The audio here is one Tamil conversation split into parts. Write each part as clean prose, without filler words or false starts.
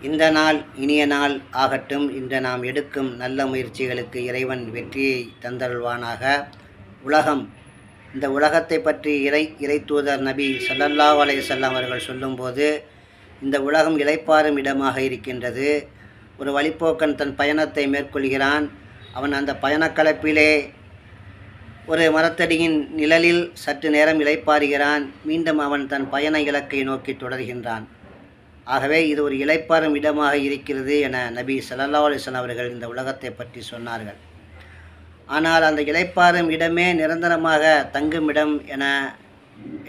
இந்த நாள் இனிய நாள் ஆகட்டும். இன்று நாம் எடுக்கும் நல்ல முயற்சிகளுக்கு இறைவன் வெற்றியை தந்தருள்வானாக. இந்த உலகத்தை பற்றி இறை தூதர் நபி ஸல்லல்லாஹு அலைஹி வஸல்லம் அவர்கள் சொல்லும்போது, இந்த உலகம் இளைப்பாறும் இடமாக இருக்கின்றது. ஒரு வழிப்போக்கன் தன் பயணத்தை மேற்கொள்கிறான். அவன் அந்த பயணக்கலப்பிலே ஒரு மரத்தடியின் நிழலில் சற்று நேரம் இளைப்பாறுகிறான். மீண்டும் அவன் தன் பயண இலக்கை நோக்கி தொடர்கின்றான். ஆகவே இது ஒரு இளைப்பாறும் இடமாக இருக்கிறது என நபி ஸல்லல்லாஹு அலைஹி வஸல்லம் அவர்கள் இந்த உலகத்தை பற்றி சொன்னார்கள். ஆனால் அந்த இளைப்பாறும் இடமே நிரந்தரமாக தங்குமிடம் என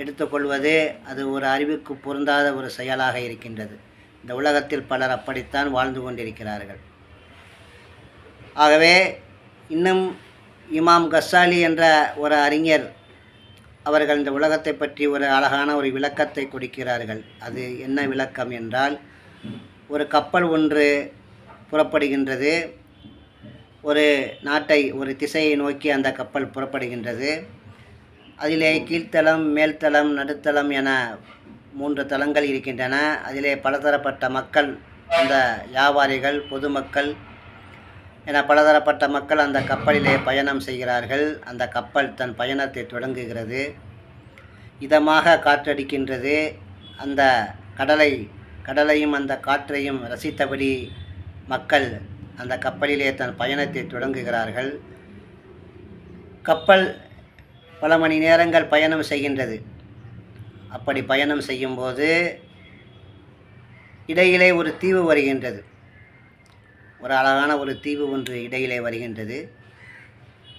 எடுத்துக்கொள்வது அது ஒரு அறிவுக்கு பொருந்தாத ஒரு செயலாக இருக்கின்றது. இந்த உலகத்தில் பலர் அப்படித்தான் வாழ்ந்து கொண்டிருக்கிறார்கள். ஆகவே இன்னும் இமாம் கஸ்ஸாலி என்ற ஒரு அறிஞர் அவர்கள் இந்த உலகத்தை பற்றி ஒரு அழகான ஒரு விளக்கத்தை கொடுக்கிறார்கள். அது என்ன விளக்கம் என்றால், ஒரு கப்பல் ஒன்று புறப்படுகின்றது. ஒரு நாட்டை, ஒரு திசையை நோக்கி அந்த கப்பல் புறப்படுகின்றது. அதிலே கீழ்த்தளம், மேல்தளம், நடுத்தளம் என 3 தளங்கள் இருக்கின்றன. அதிலே பலதரப்பட்ட மக்கள், அந்த வியாபாரிகள், பொதுமக்கள் என பலதரப்பட்ட மக்கள் அந்த கப்பலிலே பயணம் செய்கிறார்கள். அந்த கப்பல் தன் பயணத்தை தொடங்குகிறது. இதமாக காற்றடிக்கின்றது. அந்த கடலையும் அந்த காற்றையும் ரசித்தபடி மக்கள் அந்த கப்பலிலே தன் பயணத்தை தொடங்குகிறார்கள். கப்பல் பல மணி நேரங்கள் பயணம் செய்கின்றது. அப்படி பயணம் செய்யும்போது இடையிலே ஒரு தீவு வருகின்றது. ஒரு அழகான ஒரு தீவு ஒன்று இடையிலே வருகின்றது.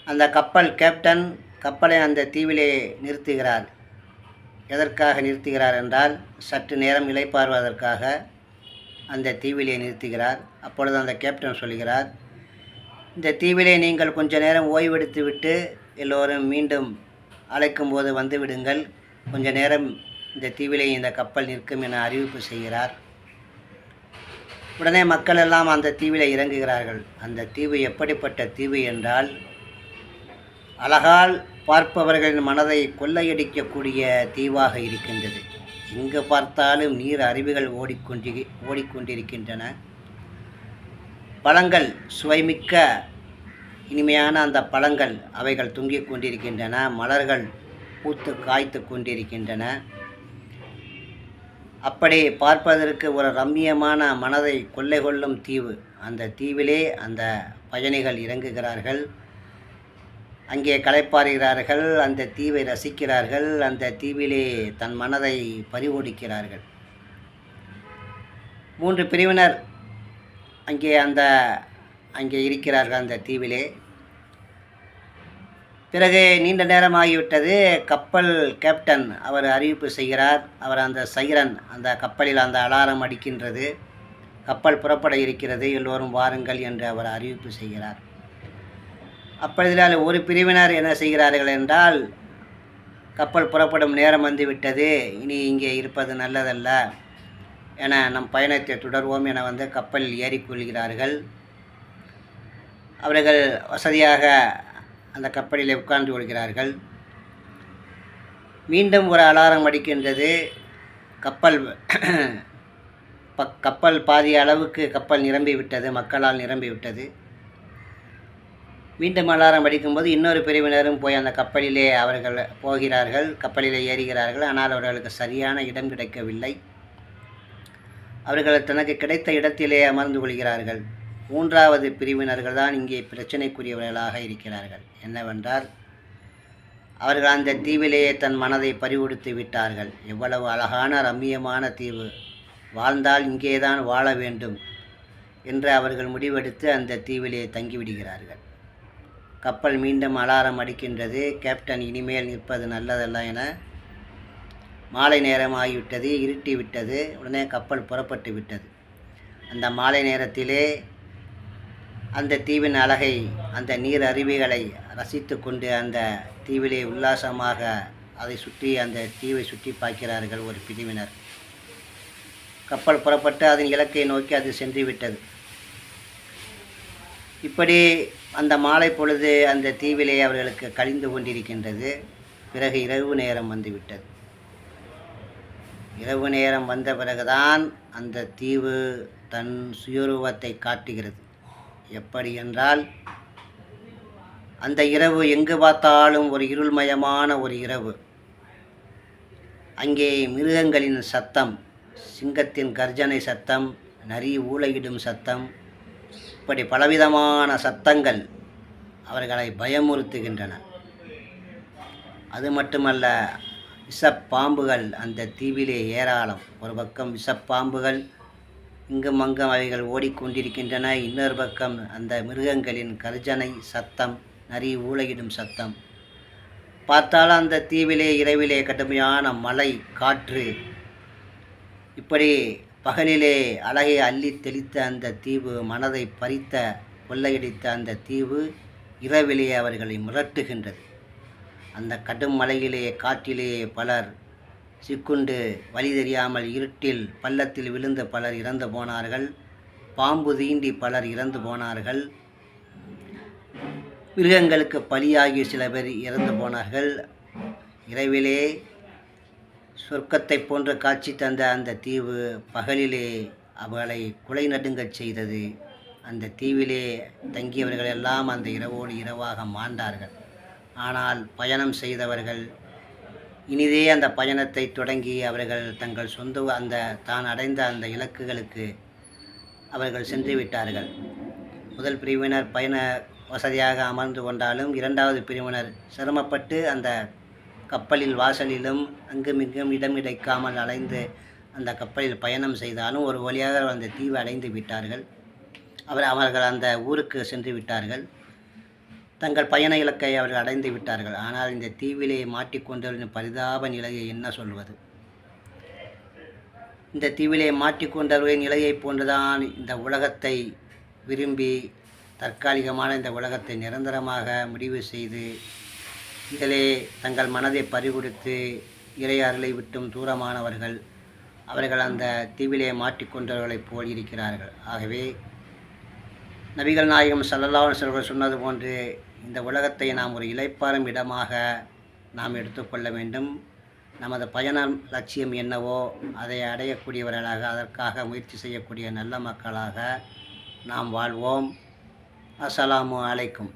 அந்த கப்பல் கேப்டன் கப்பலை அந்த தீவிலே நிறுத்துகிறார். எதற்காக நிறுத்துகிறார் என்றால், சற்று நேரம் இளைப்பாறுவதற்காக அந்த தீவிலே நிறுத்துகிறார். அப்பொழுது அந்த கேப்டன் சொல்கிறார், இந்த தீவிலே நீங்கள் கொஞ்ச நேரம் ஓய்வெடுத்து விட்டு எல்லோரும் மீண்டும் அழைக்கும் போது வந்து விடுங்கள். கொஞ்ச நேரம் இந்த தீவிலே இந்த கப்பல் நிற்கும் என அறிவிப்பு செய்கிறார். உடனே மக்கள் எல்லாம் அந்த தீவில் இறங்குகிறார்கள். அந்த தீவு எப்படிப்பட்ட தீவு என்றால், அழகால் பார்ப்பவர்களின் மனதை கொள்ளையடிக்கக்கூடிய தீவாக இருக்கின்றது. எங்கு பார்த்தாலும் நீர் அருவிகள் ஓடிக்கொண்டிருக்கின்றன. பழங்கள், சுவைமிக்க இனிமையான அந்த பழங்கள் அவைகள் தொங்கிக் கொண்டிருக்கின்றன. மலர்கள் பூத்து காய்த்து கொண்டிருக்கின்றன. அப்படி பார்ப்பதற்கு ஒரு ரம்மியமான மனதை கொள்ளை கொள்ளும் தீவு. அந்த தீவிலே அந்த பயணிகள் இறங்குகிறார்கள். அங்கே களைப்பாறுகிறார்கள். அந்த தீவை ரசிக்கிறார்கள். அந்த தீவிலே தன் மனதை பறிகொடுக்கிறார்கள். 3 பிரிவினர் அங்கே இருக்கிறார்கள் அந்த தீவிலே. பிறகு நீண்ட நேரம் ஆகிவிட்டது. கப்பல் கேப்டன் அவர் அறிவிப்பு செய்கிறார். அவர் அந்த சைரன், அந்த கப்பலில் அந்த அலாரம் அடிக்கின்றது. கப்பல் புறப்பட இருக்கிறது, எல்லோரும் வாருங்கள் என்று அவர் அறிவிப்பு செய்கிறார். அப்பொழுதில் ஒரு பிரிவினர் என்ன செய்கிறார்கள் என்றால், கப்பல் புறப்படும் நேரம் வந்துவிட்டது, இனி இங்கே இருப்பது நல்லதல்ல என நம் பயணத்தை தொடர்வோம் என கப்பலில் ஏறிக்கொள்கிறார்கள். அவர்கள் வசதியாக அந்த கப்பலிலே உட்கார்ந்து கொள்கிறார்கள். மீண்டும் ஒரு அலாரம் அடிக்கின்றது. கப்பல் பாதி அளவுக்கு கப்பல் நிரம்பிவிட்டது, மக்களால் நிரம்பிவிட்டது. மீண்டும் அலாரம் அடிக்கும்போது இன்னொரு பிரிவினரும் போய் அந்த கப்பலிலே அவர்கள் போகிறார்கள். கப்பலிலே ஏறுகிறார்கள். ஆனால் அவர்களுக்கு சரியான இடம் கிடைக்கவில்லை. அவர்கள் தனக்கு கிடைத்த இடத்திலே அமர்ந்து கொள்கிறார்கள். 3வது பிரிவினர்கள் தான் இங்கே பிரச்சனைக்குரியவர்களாக இருக்கிறார்கள். என்னவென்றால், அவர்கள் அந்த தீவிலேயே தன் மனதை பறிகொடுத்து விட்டார்கள். எவ்வளவு அழகான ரம்மியமான தீவு, வாழ்ந்தால் இங்கேதான் வாழ வேண்டும் என்று அவர்கள் முடிவெடுத்து அந்த தீவிலே தங்கிவிடுகிறார்கள். கப்பல் மீண்டும் அலாரம் அடிக்கின்றது. கேப்டன் இனிமேல் நிற்பது நல்லதல்ல என, மாலை நேரம் ஆகிவிட்டது, இருட்டி விட்டது. உடனே கப்பல் புறப்பட்டு விட்டது. அந்த மாலை நேரத்திலே அந்த தீவின் அழகை, அந்த நீர் அருவிகளை ரசித்து கொண்டு அந்த தீவிலே உல்லாசமாக அதை சுற்றி, அந்த தீவை சுற்றி பார்க்கிறார்கள் ஒரு பிரிவினர். கப்பல் புறப்பட்டு அதன் இலக்கை நோக்கி அது சென்று விட்டது. இப்படி அந்த மாலை பொழுது அந்த தீவிலே அவர்களுக்கு கழிந்து கொண்டிருக்கின்றது. பிறகு இரவு நேரம் வந்துவிட்டது. இரவு நேரம் வந்த பிறகுதான் அந்த தீவு தன் சுயரூபத்தை காட்டுகிறது. எப்படி என்றால், அந்த இரவு எங்கு பார்த்தாலும் ஒரு இருள்மயமான ஒரு இரவு. அங்கே மிருகங்களின் சத்தம், சிங்கத்தின் கர்ஜனை சத்தம், நரி ஊளையிடும் சத்தம், இப்படி பலவிதமான சத்தங்கள் அவர்களை பயமுறுத்துகின்றன. அது மட்டுமல்ல, விஷப்பாம்புகள் அந்த தீவிலே ஏராளம். ஒரு பக்கம் விஷப்பாம்புகள் இங்கும் அங்கும் அவைகள் ஓடிக்கொண்டிருக்கின்றன. இன்னொரு பக்கம் அந்த மிருகங்களின் கர்ஜனை சத்தம், நரி ஊளையிடும் சத்தம். பார்த்தால் அந்த தீவிலே இரவிலே கடுமையான மழை, காற்று, இப்படி பகலிலே அழகை அள்ளி தெளித்த அந்த தீவு, மனதை பறித்த கொள்ளையடித்த அந்த தீவு இரவிலே அவர்களை மிரட்டுகின்றது. அந்த கடும் மழையிலே, காற்றிலே பலர் சிக்குண்டு வழி தெரியாமல் இருட்டில் பள்ளத்தில் விழுந்து பலர் இறந்து போனார்கள். பாம்பு தீண்டி பலர் இறந்து போனார்கள். மிருகங்களுக்கு பலியாகி சில பேர் இறந்து போனார்கள். இரவிலே சொர்க்கத்தை போன்ற காட்சி தந்த அந்த தீவு பகலிலே அவர்களை குலை நடுங்கச் செய்தது. அந்த தீவிலே தங்கியவர்கள் எல்லாம் அந்த இரவோடு இரவாக மாண்டார்கள். ஆனால் பயணம் செய்தவர்கள் இனிதே அந்த பயணத்தை தொடங்கி அவர்கள் தங்கள் சொந்த தான் அடைந்த அந்த இலக்குகளுக்கு அவர்கள் சென்று விட்டார்கள். முதல் பிரிவினர் பயண வசதியாக அமர்ந்து கொண்டாலும், இரண்டாவது பிரிவினர் சிரமப்பட்டு அந்த கப்பலில் வாசலிலும் அங்குமிங்கும் இடம் கிடைக்காமல் அலைந்து அந்த கப்பலில் பயணம் செய்தாலும் ஒரு வழியாக அந்த தீவை அடைந்து விட்டார்கள். அவர்கள் அந்த ஊருக்கு சென்று விட்டார்கள். தங்கள் பயண இலக்கை அவர்கள் அடைந்து விட்டார்கள். ஆனால் இந்த தீவிலே மாட்டிக்கொண்டவர்களின் பரிதாப நிலையை என்ன சொல்வது? இந்த தீவிலே மாட்டிக்கொண்டவர்களின் நிலையை போன்றுதான் இந்த உலகத்தை விரும்பி தற்காலிகமான இந்த உலகத்தை நிரந்தரமாக முடிவு செய்து இதிலே தங்கள் மனதை பறிகொடுத்து இறை அருளை விட்டும் தூரமானவர்கள் அவர்கள் அந்த தீவிலே மாட்டிக்கொண்டவர்களைப் போல் இருக்கிறார்கள். ஆகவே நபிகள் நாயகம் ஸல்லல்லாஹு அலைஹி வஸல்லம் சொன்னது போன்று இந்த உலகத்தை நாம் ஒரு இளைப்பாறும் இடமாக நாம் எடுத்துக்கொள்ள வேண்டும். நமது பயண லட்சியம் என்னவோ அதை அடையக்கூடியவர்களாக, அதற்காக முயற்சி செய்யக்கூடிய நல்ல மக்களாக நாம் வாழ்வோம். அஸ்ஸலாமு அலைக்கும்.